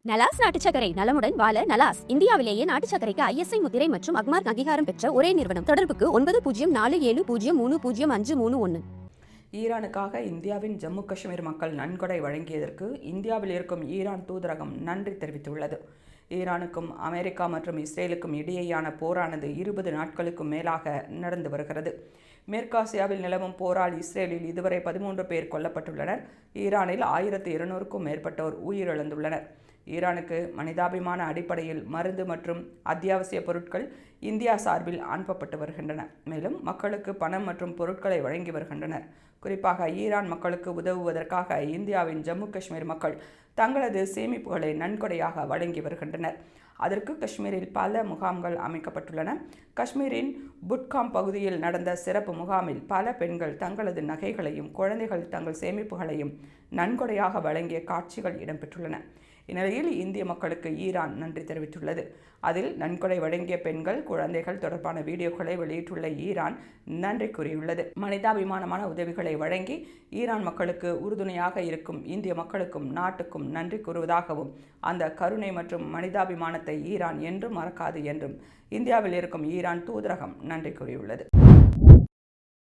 நலாஸ் நாட்டு சர்க்கரை நலமுடன் வாழ நலாஸ் இந்தியாவிலேயே நாட்டு சர்க்கரைக்கு ISI முத்திரை மற்றும் அக்மார்க் அங்கீகாரம் பெற்ற ஒரே நிறுவனம். தொடர்புக்கு 9047033531. ஈரானுக்காக இந்தியாவின் ஜம்மு காஷ்மீர் மக்கள் நன்கொடை வழங்கியதற்கு இந்தியாவில் இருக்கும் ஈரான் தூதரகம் நன்றி தெரிவித்துள்ளது. ஈரானுக்கும் அமெரிக்கா மற்றும் இஸ்ரேலுக்கும் இடையேயான போரானது 20 நாட்களுக்கும் மேலாக நடந்து வருகிறது. மேற்காசியாவில் நிலவும் போரால் இஸ்ரேலில் இதுவரை 13 பேர் கொல்லப்பட்டுள்ளனர். ஈரானில் 1200க்கும் மேற்பட்டோர் உயிரிழந்துள்ளனர். ஈரானுக்கு மனிதாபிமான அடிப்படையில் மருந்து மற்றும் அத்தியாவசிய பொருட்கள் இந்தியா சார்பில் அனுப்பப்பட்டு வருகின்றன. மேலும் மக்களுக்கு பணம் மற்றும் பொருட்களை வழங்கி வருகின்றனர். குறிப்பாக ஈரான் மக்களுக்கு உதவுவதற்காக இந்தியாவின் ஜம்மு காஷ்மீர் மக்கள் தங்களது சேமிப்புகளை நன்கொடையாக வழங்கி வருகின்றனர். அதற்கு காஷ்மீரில் பல முகாம்கள் அமைக்கப்பட்டுள்ளன. காஷ்மீரின் புட்காம் பகுதியில் நடந்த சிறப்பு முகாமில் பல பெண்கள் தங்களது நகைகளையும் குழந்தைகள் தங்கள் சேமிப்புகளையும் நன்கொடையாக வழங்கிய காட்சிகள் இடம்பெற்றுள்ளன. இந்நிலையில் இந்திய மக்களுக்கு ஈரான் நன்றி தெரிவித்துள்ளது. அதில் நன்கொடை வழங்கிய பெண்கள் குழந்தைகள் தொடர்பான வீடியோக்களை வெளியிட்டுள்ள ஈரான் நன்றி கூறியுள்ளது. மனிதாபிமானமான உதவிகளை வழங்கி ஈரான் மக்களுக்கு உறுதுணையாக இருக்கும் இந்திய மக்களுக்கும் நாட்டுக்கும் நன்றி கூறுவதாகவும் அந்த கருணை மற்றும் மனிதாபிமானத்தை ஈரான் என்றும் மறக்காது என்றும் இந்தியாவில் இருக்கும் ஈரான் தூதரகம் நன்றி கூறியுள்ளது.